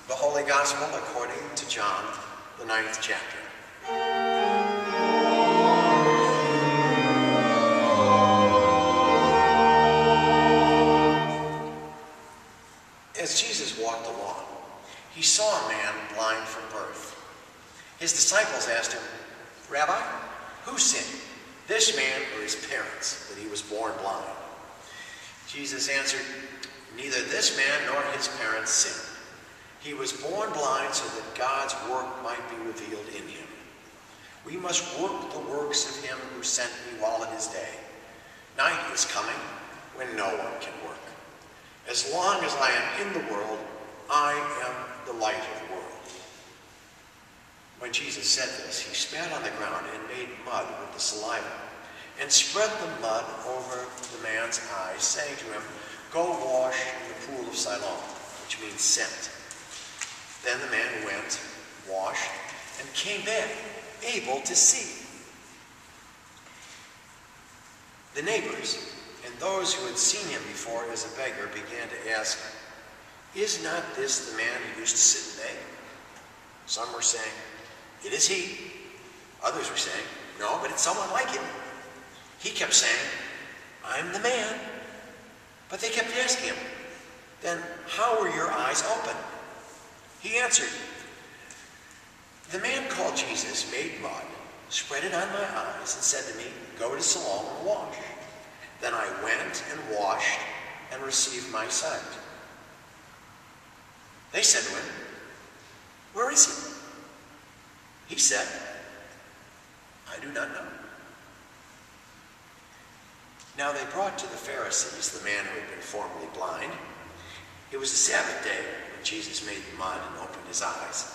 The Holy Gospel according to John, the 9th chapter. As Jesus walked along, he saw a man blind from birth. His disciples asked him, "Rabbi, who sinned, this man or his parents, that he was born blind?" Jesus answered, "Neither this man nor his parents sinned. He was born blind so that God's work might be revealed in him. We must work the works of him who sent me while it is day. Night is coming when no one can work. As long as I am in the world, I am the light of the world." When Jesus said this, he spat on the ground and made mud with the saliva, and spread the mud over the man's eyes, saying to him, "Go wash in the pool of Siloam," which means sent. Then the man went, washed, and came back, able to see. The neighbors and those who had seen him before as a beggar began to ask, "Is not this the man who used to sit and beg?" Some were saying, "It is he." Others were saying, "No, but it's someone like him." He kept saying, "I'm the man." But they kept asking him, "Then how were your eyes open?" He answered, "The man called Jesus made mud, spread it on my eyes, and said to me, 'Go to Siloam and wash.' Then I went and washed and received my sight." They said to him, "Where is he?" He said, "I do not know." Now they brought to the Pharisees the man who had been formerly blind. It was the Sabbath day when Jesus made the mud and opened his eyes.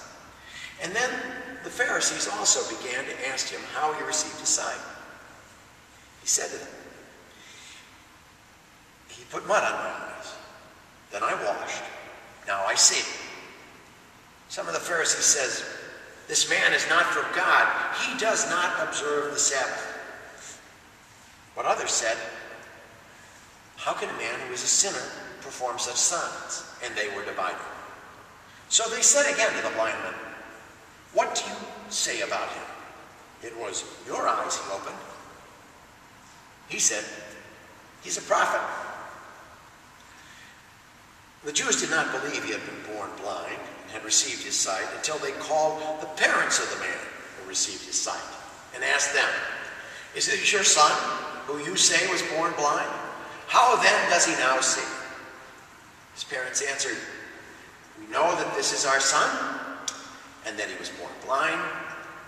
And then the Pharisees also began to ask him how he received his sight. He said to them, "He put mud on my eyes. Then I washed. Now I see." Some of the Pharisees says, "This man is not from God. He does not observe the Sabbath." But others said, "How can a man who is a sinner perform such signs?" And they were divided. So they said again to the blind man, "What do you say about him? It was your eyes he opened." He said, "He's a prophet." The Jews did not believe he had been born blind and had received his sight until they called the parents of the man who received his sight and asked them, "Is this your son who you say was born blind? How then does he now see?" His parents answered, "We know that this is our son and that he was born blind,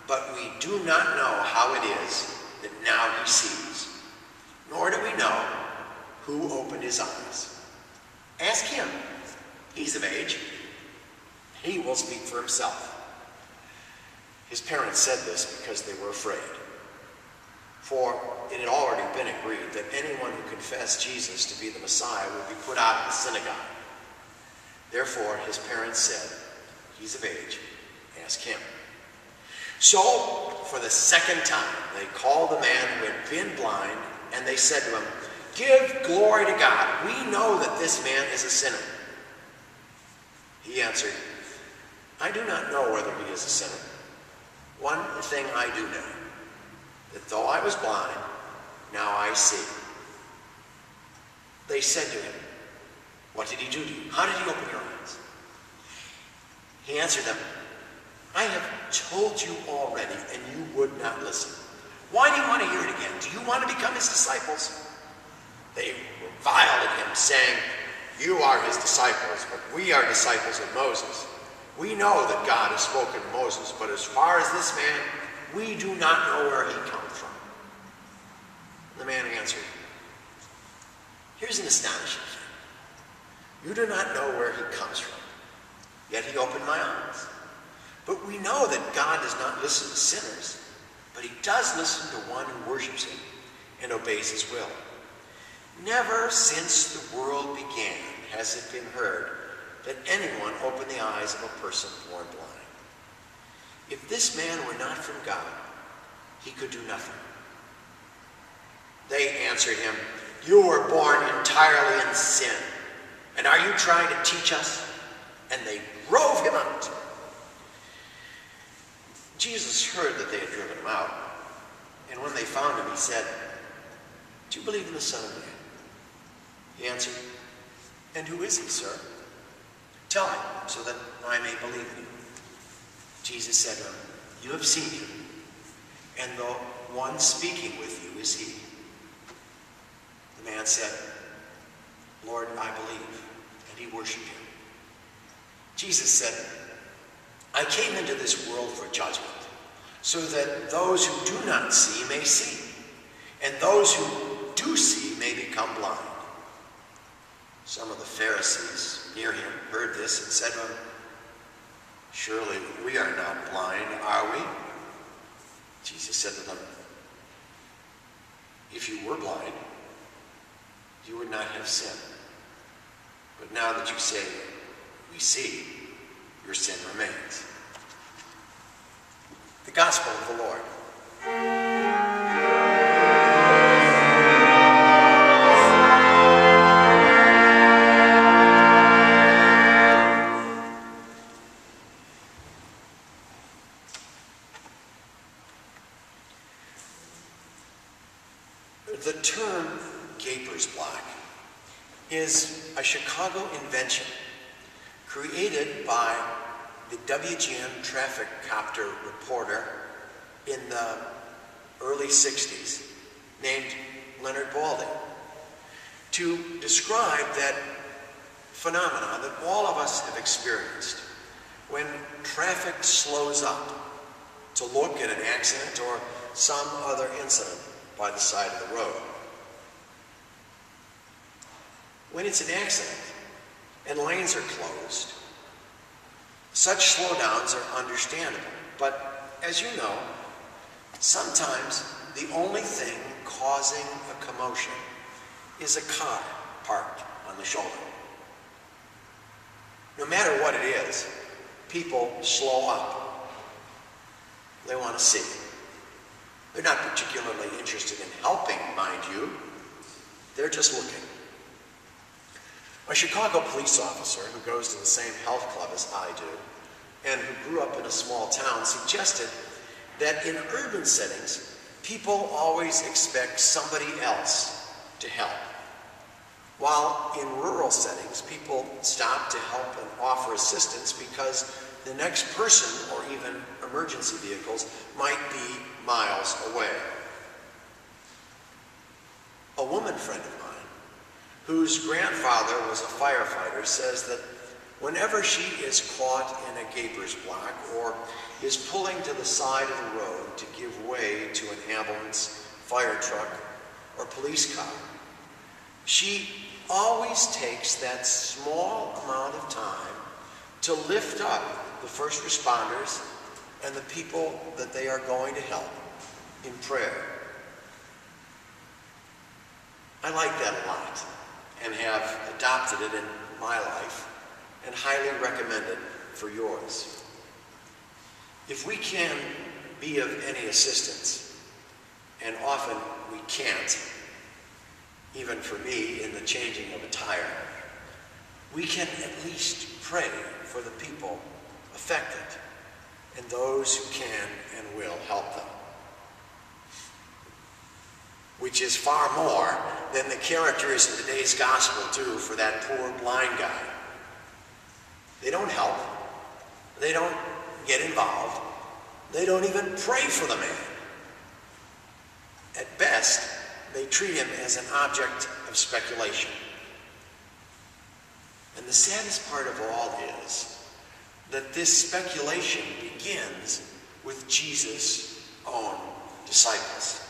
but we do not know how it is that now he sees, nor do we know who opened his eyes. Ask him. He's of age. He will speak for himself." His parents said this because they were afraid. For it had already been agreed that anyone who confessed Jesus to be the Messiah would be put out of the synagogue. Therefore his parents said, "He's of age. Ask him." So for the second time they called the man who had been blind, and they said to him, "Give glory to God. We know that this man is a sinner." He answered, "I do not know whether he is a sinner. One thing I do know, that though I was blind, now I see." They said to him, "What did he do to you? How did he open your eyes?" He answered them, "I have told you already, and you would not listen. Why do you want to hear it again? Do you want to become his disciples?" They reviled at him, saying, "You are his disciples, but we are disciples of Moses. We know that God has spoken to Moses, but as far as this man, we do not know where he comes from." The man answered, "Here's an astonishing thing. You do not know where he comes from, yet he opened my eyes. But we know that God does not listen to sinners, but he does listen to one who worships him and obeys his will. Never since the world began has it been heard that anyone opened the eyes of a person born blind. If this man were not from God, he could do nothing." They answered him, "You were born entirely in sin, and are you trying to teach us?" and they drove him out. Jesus heard that they had driven him out, and when they found him, he said, "Do you believe in the Son of Man?" He answered, "And who is he, sir? Tell me, so that I may believe in him." Jesus said to him, "You have seen him, and the one speaking with you is he." The man said, "Lord, I believe," and he worshipped him. Jesus said, "I came into this world for judgment, so that those who do not see may see, and those who do see may become blind." Some of the Pharisees near him heard this and said to him, "Surely we are not blind, are we?" Jesus said to them, "If you were blind, you would not have sinned. But now that you say, 'We see,' your sin remains." The Gospel of the Lord. The term Gaper's Block is a Chicago invention created by the WGN traffic copter reporter in the early 60s named Leonard Baldy to describe that phenomenon that all of us have experienced when traffic slows up to look at an accident or some other incident by the side of the road. When it's an accident and lanes are closed, such slowdowns are understandable. But as you know, sometimes the only thing causing a commotion is a car parked on the shoulder. No matter what it is, people slow up. They want to see. They're not particularly interested in helping, mind you. They're just looking. A Chicago police officer who goes to the same health club as I do, and who grew up in a small town, suggested that in urban settings, people always expect somebody else to help. While in rural settings, people stop to help and offer assistance because the next person, or even emergency vehicles, might be miles away. A woman friend of mine, whose grandfather was a firefighter, says that whenever she is caught in a Gaper's Block or is pulling to the side of the road to give way to an ambulance, fire truck, or police car, she always takes that small amount of time to lift up the first responders and the people that they are going to help in prayer. I like that a lot and have adopted it in my life and highly recommend it for yours. If we can be of any assistance, and often we can't, even for me in the changing of a tire, we can at least pray for the people affected and those who can and will help them. Which is far more than the characters in today's gospel do for that poor blind guy. They don't help. They don't get involved. They don't even pray for the man. At best, they treat him as an object of speculation. And the saddest part of all is that this speculation begins with Jesus' own disciples.